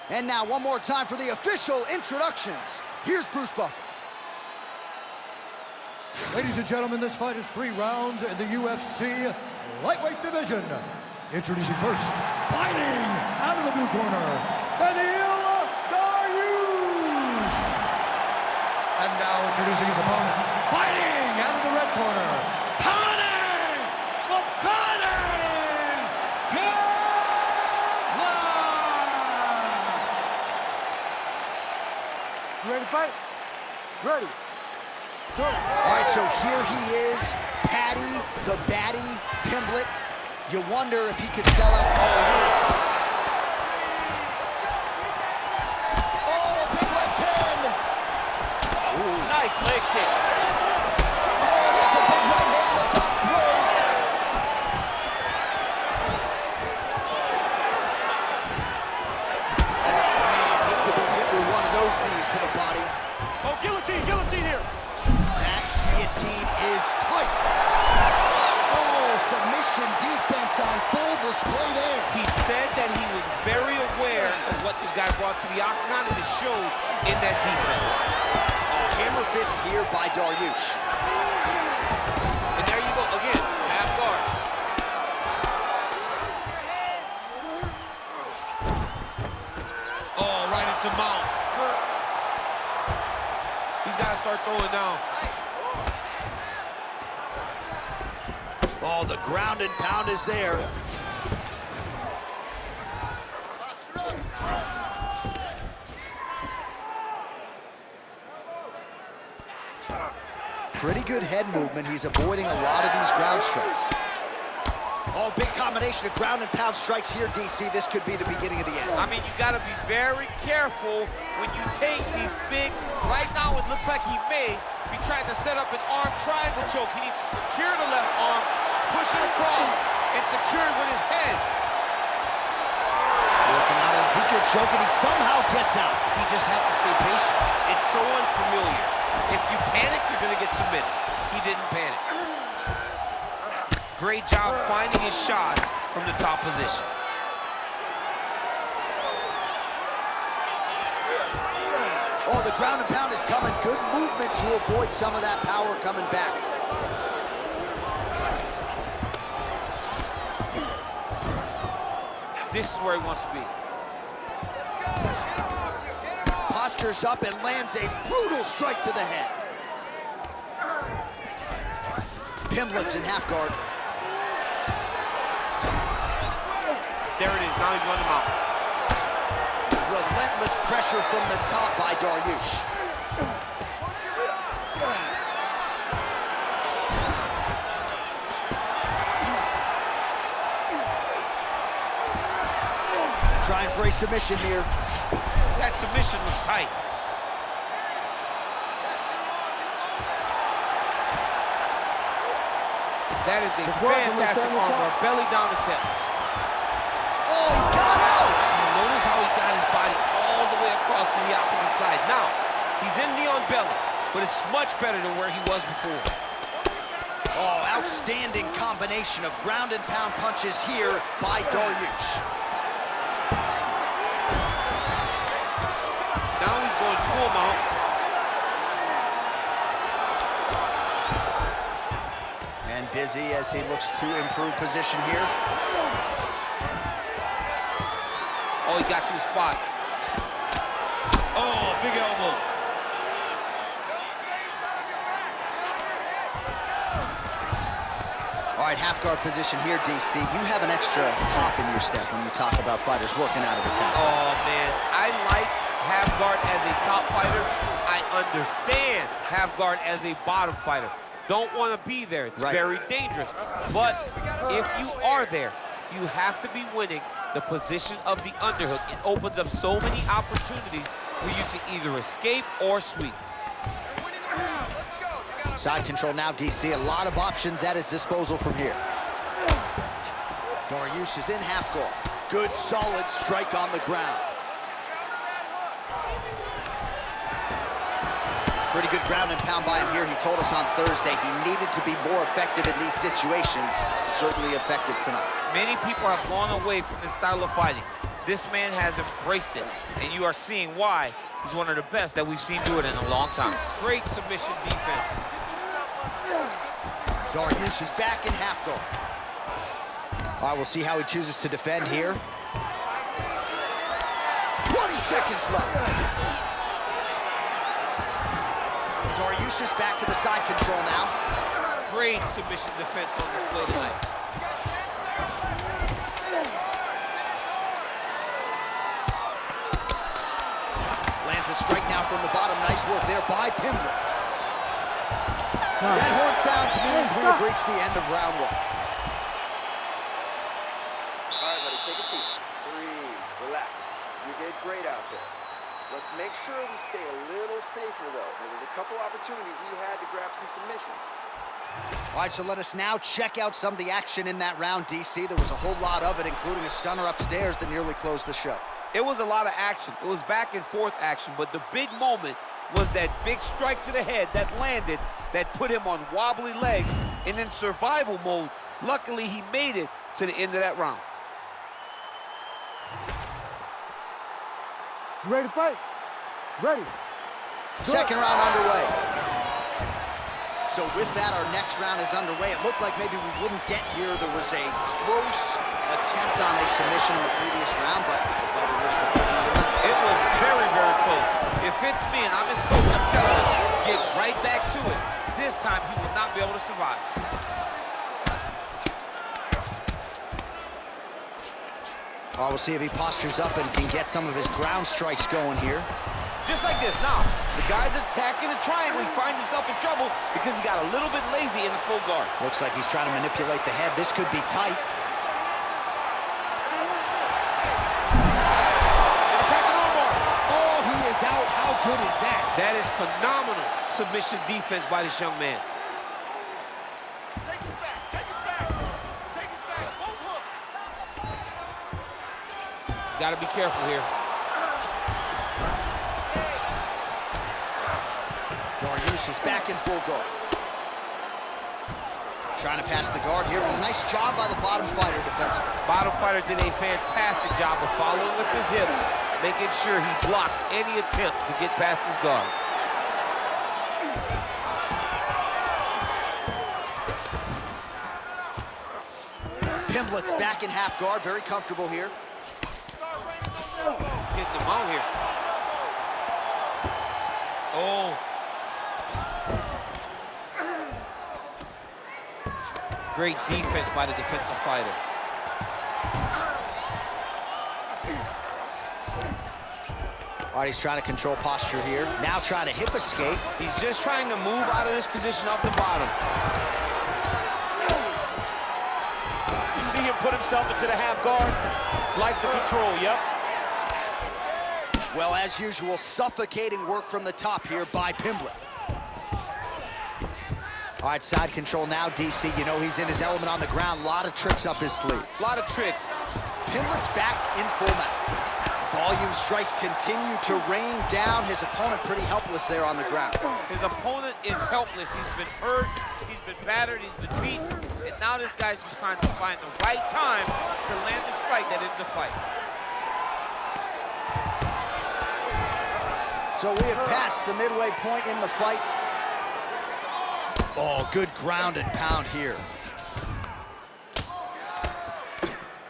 And now, one more time for the official introductions. Here's Bruce Buffer. Ladies and gentlemen, this fight is 3 rounds in the UFC lightweight division. Introducing first, fighting out of the blue corner, Beneil Dariush. And now introducing his opponent, fighting out of the red corner, Paddy The Baddy, Pimblett. You ready to fight? Ready. Go. All right, so here he is, Paddy The Baddy, Pimblett. You wonder if he could sell out. Oh, big left hand. Ooh. Nice leg kick. Oh, that's a big right hand that got through. Oh, man, hate to be hit with one of those knees to the body. Oh, guillotine, guillotine here. That guillotine is tight. Oh, submission defense on full display there. He said that he was very aware of what this guy brought to the octagon, and it showed in that defense. Hammer fist here by Dariush. And there you go, again, half guard. Oh, right into mount. He's got to start throwing down. Oh, the ground and pound is there. Pretty good head movement. He's avoiding a lot of these ground strikes. Oh, big combination of ground and pound strikes here, DC. This could be the beginning of the end. I mean, you got to be very careful when you take these big. Right now, it looks like he may be trying to set up an arm triangle choke. He needs to secure the left arm, push it across, and secure it with his head. Working out Ezekiel choke, and he somehow gets out. He just had to stay patient. It's so unfamiliar. If you panic, you're going to get submitted. He didn't panic. Great job finding his shots from the top position. Oh, the ground and pound is coming. Good movement to avoid some of that power coming back. This is where he wants to be. Let's go. Get him off. Postures up and lands a brutal strike to the head. Pimblett's in half guard. There it is. Now he's running him out. Relentless pressure from the top by Dariush. Trying for a submission here. That submission was tight. That is a fantastic armbar. Belly down attempt. Oh, he got out! And notice how he got his body all the way across to the opposite side. Now, he's in knee on belly, but it's much better than where he was before. Oh, outstanding combination of ground and pound punches here by Dariush. Now he's going full mount. And busy as he looks to improve position here. Oh, he's got to the spot. Oh, big elbow. All right, half guard position here, DC. You have an extra pop in your step when you talk about fighters working out of this half guard. Oh, man. I like half guard as a top fighter. I understand half guard as a bottom fighter. Don't want to be there. It's very dangerous. But if you are there, you have to be winning the position of the underhook. It opens up so many opportunities for you to either escape or sweep. Side control now, DC. A lot of options at his disposal from here. Dariush is in half guard. Good, solid strike on the ground. Pretty good ground and pound by him here. He told us on Thursday he needed to be more effective in these situations. Certainly effective tonight. Many people have gone away from this style of fighting. This man has embraced it, and you are seeing why he's one of the best that we've seen do it in a long time. Great submission defense. Dariush is back in half guard. All right, we'll see how he chooses to defend here. 20 seconds left. Dariush is back to the side control now. Great submission defense on display tonight. Lands a strike now from the bottom. Nice work there by Pimblett. That horn sounds means we have reached the end of round 1. All right, buddy, take a seat. Breathe, relax. You did great out there. Let's make sure we stay a little safer, though. There was a couple opportunities he had to grab some submissions. All right, so let us now check out some of the action in that round, DC. There was a whole lot of it, including a stunner upstairs that nearly closed the show. It was a lot of action. It was back and forth action, but the big moment was that big strike to the head that landed, that put him on wobbly legs, and in survival mode, luckily he made it to the end of that round. You ready to fight? Ready. Second round underway. So with that, our next round is underway. It looked like maybe we wouldn't get here. There was a close attempt on a submission in the previous round, but the fighter lives to fight another round. It was very, very close. If it's me and I'm his coach, I'm telling him, get right back to it. This time, he will not be able to survive. All right, we'll see if he postures up and can get some of his ground strikes going here. Just like this. Now, the guy's attacking the triangle. He finds himself in trouble because he got a little bit lazy in the full guard. Looks like he's trying to manipulate the head. This could be tight. And attacking armbar. Oh, he is out. How good is that? That is phenomenal submission defense by this young man. Take it back, take it back. Take it back, both hooks. He's got to be careful here. Dariush is back in full guard. Trying to pass the guard here. Nice job by the bottom fighter defensively. Bottom fighter did a fantastic job of following with his hips, making sure he blocked any attempt to get past his guard. Pimblett's back in half guard, very comfortable here. Getting him out here. Oh. Great defense by the defensive fighter. All right, he's trying to control posture here. Now trying to hip escape. He's just trying to move out of this position up the bottom. You see him put himself into the half guard? Like the control, yep. Well, as usual, suffocating work from the top here by Pimblett. All right, side control now, DC. You know he's in his element on the ground. A lot of tricks up his sleeve. A lot of tricks. Pimblett's back in full mount. Volume strikes continue to rain down. His opponent pretty helpless there on the ground. His opponent is helpless. He's been hurt, he's been battered, he's been beaten, and now this guy's just trying to find the right time to land the strike that ends the fight. So we have passed the midway point in the fight. Oh, good ground and pound here.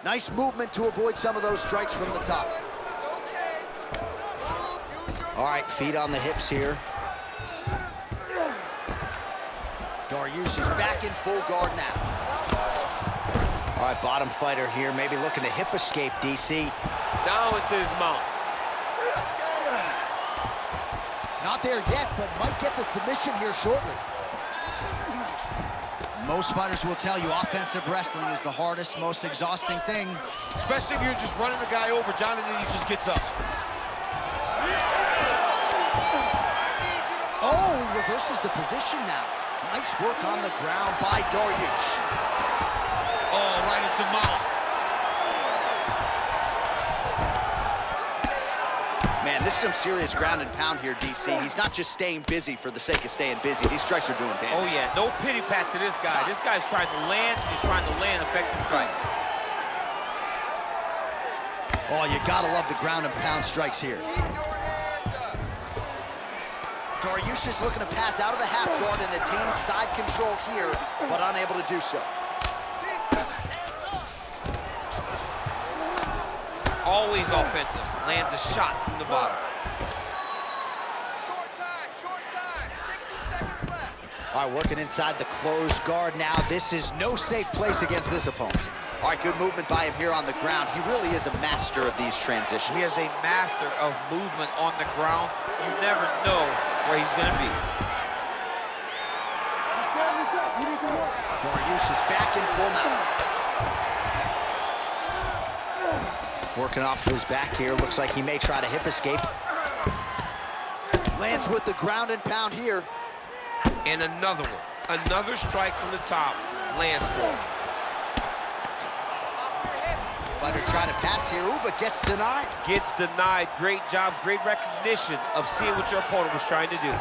Nice movement to avoid some of those strikes from the top. All right, feet on the hips here. Dariush is back in full guard now. All right, bottom fighter here, maybe looking to hip escape, DC. Down into his mount. Not there yet, but might get the submission here shortly. Most fighters will tell you offensive wrestling is the hardest, most exhausting thing. Especially if you're just running the guy over, Jonathan, he just gets up. Oh, he reverses the position now. Nice work on the ground by Dariush. Oh, right into mouth. Man, this is some serious ground and pound here, DC. He's not just staying busy for the sake of staying busy. These strikes are doing damage. Oh, yeah, no pity pat to this guy. This guy's trying to land, he's trying to land effective strikes. Oh, you gotta love the ground and pound strikes here. Dariush is looking to pass out of the half guard and attain side control here, but unable to do so. Always offensive. Lands a shot from the bottom. Short time, 60 seconds left. All right, working inside the closed guard now. This is no safe place against this opponent. All right, good movement by him here on the ground. He really is a master of these transitions. He is a master of movement on the ground. You never know where he's going to be. Dariush is back in full mount. Working off his back here. Looks like he may try to hip escape. Lands with the ground and pound here. And another one. Another strike from the top. Lands for him. Fighter trying to pass here, ooh, but gets denied. Gets denied. Great job, great recognition of seeing what your opponent was trying to do.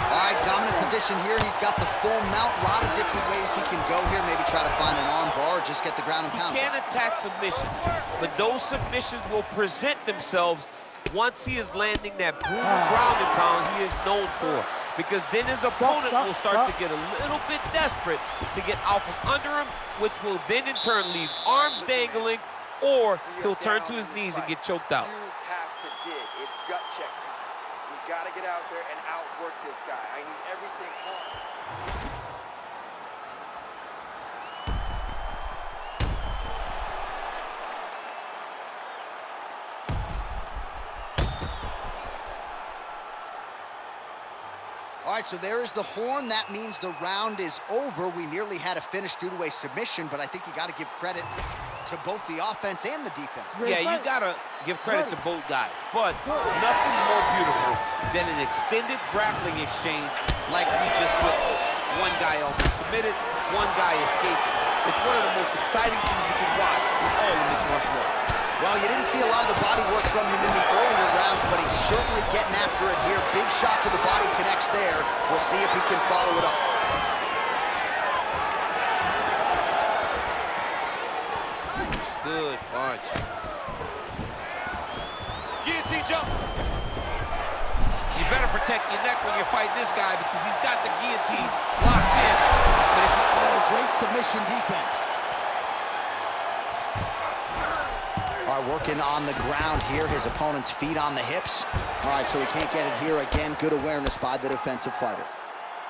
All right, dominant position here. He's got the full mount. A lot of different ways he can go here. Maybe try to find an arm bar or just get the ground and pound. He can attack submissions, but those submissions will present themselves once he is landing that brutal ground and pound he is known for. Because then his opponent will start to get a little bit desperate to get out from under him, which will then in turn leave arms dangling, or he'll turn to his knees and get choked out. You have to dig. It's gut check time. We've got to get out there and outwork this guy. I need everything on. All right, so there is the horn. That means the round is over. We nearly had a finish due to a submission, but I think you got to give credit to both the offense and the defense. Yeah, you got to give credit to both guys, but nothing more beautiful than an extended grappling exchange like we just witnessed. One guy almost submitted, one guy escaped. It's one of the most exciting things you can watch in all of mixed martial arts. Well, you didn't see a lot of the body work from him in the earlier rounds, but he's certainly getting after it here. Big shot to the body connects there. We'll see if he can follow it up. Good punch. Guillotine jump. You better protect your neck when you're fighting this guy because he's got the guillotine locked in. But if you... Oh, great submission defense. All right, working on the ground here. His opponent's feet on the hips. All right, so he can't get it here. Again, good awareness by the defensive fighter.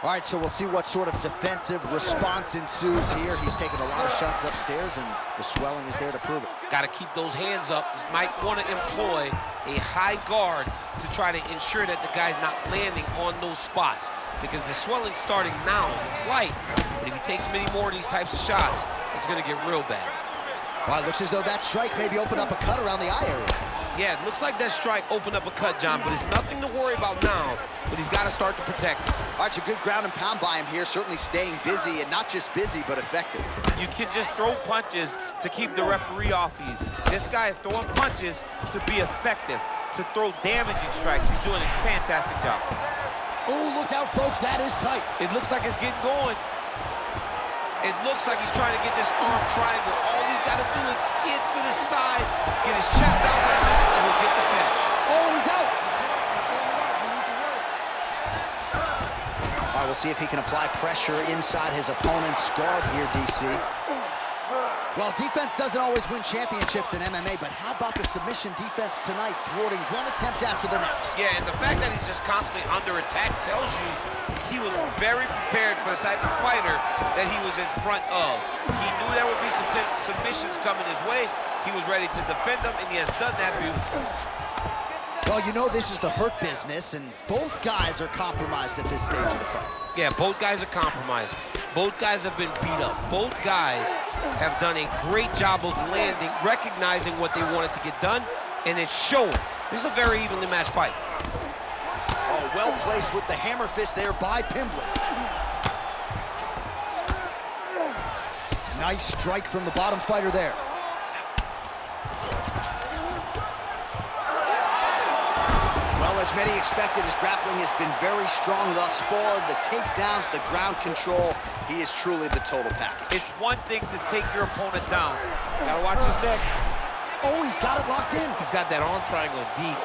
All right, so we'll see what sort of defensive response ensues here. He's taking a lot of shots upstairs, and the swelling is there to prove it. Got to keep those hands up. He might want to employ a high guard to try to ensure that the guy's not landing on those spots because the swelling's starting now. It's light, but if he takes many more of these types of shots, it's going to get real bad. Well, it looks as though that strike maybe opened up a cut around the eye area. Yeah, it looks like that strike opened up a cut, John, but it's nothing to worry about now, but he's got to start to protect it. All right, it's a good ground and pound by him here, certainly staying busy, and not just busy, but effective. You can just throw punches to keep the referee off of you. This guy is throwing punches to be effective, to throw damaging strikes. He's doing a fantastic job. Oh, look out, folks, that is tight. It looks like it's getting going. It looks like he's trying to get this arm triangle. All he's got to do is get to the side, get his chest out like that, and he'll get the finish. Oh, he's out. All right, we'll see if he can apply pressure inside his opponent's guard here, DC. Well, defense doesn't always win championships in MMA, but how about the submission defense tonight, thwarting one attempt after the next? Yeah, and the fact that he's just constantly under attack tells you he was very prepared for the type of fighter that he was in front of. He knew there would be some submissions coming his way. He was ready to defend them, and he has done that beautifully. Well, you know this is the hurt business, and both guys are compromised at this stage of the fight. Yeah, both guys are compromised. Both guys have been beat up. Both guys have done a great job of landing, recognizing what they wanted to get done, and it's showing. This is a very evenly matched fight. Oh, well placed with the hammer fist there by Pimblett. Nice strike from the bottom fighter there. Well, as many expected, his grappling has been very strong thus far. The takedowns, the ground control, he is truly the total package. It's one thing to take your opponent down. Gotta watch his neck. Oh, he's got it locked in. He's got that arm triangle deep.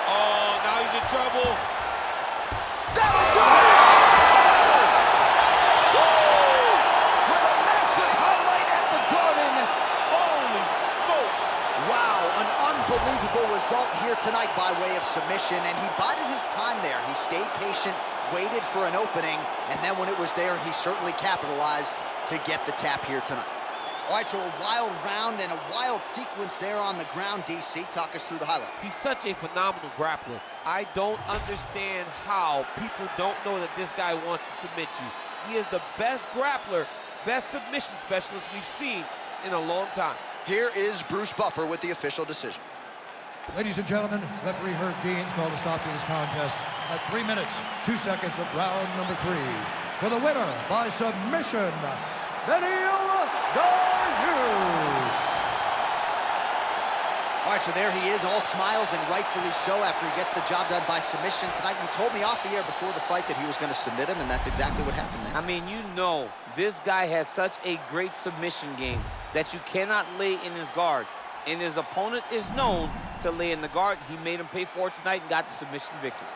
Oh, now he's in trouble. That'll do it! With a massive highlight at the Garden. Holy smokes. Wow, an unbelievable result here tonight by way of submission, and he bided his time there. He stayed patient, waited for an opening, and then when it was there, he certainly capitalized to get the tap here tonight. All right, so a wild round and a wild sequence there on the ground. DC, talk us through the highlight. He's such a phenomenal grappler. I don't understand how people don't know that this guy wants to submit you. He is the best grappler, best submission specialist we've seen in a long time. Here is Bruce Buffer with the official decision. Ladies and gentlemen, referee Herb Deans called a stop to this contest at 3 minutes, 2 seconds of round number 3. For the winner by submission, Beneil Dariush. All right, so there he is, all smiles, and rightfully so after he gets the job done by submission tonight. You told me off the air before the fight that he was going to submit him, and that's exactly what happened, man. I mean, you know, this guy has such a great submission game that you cannot lay in his guard. And his opponent is known to lay in the guard. He made him pay for it tonight and got the submission victory.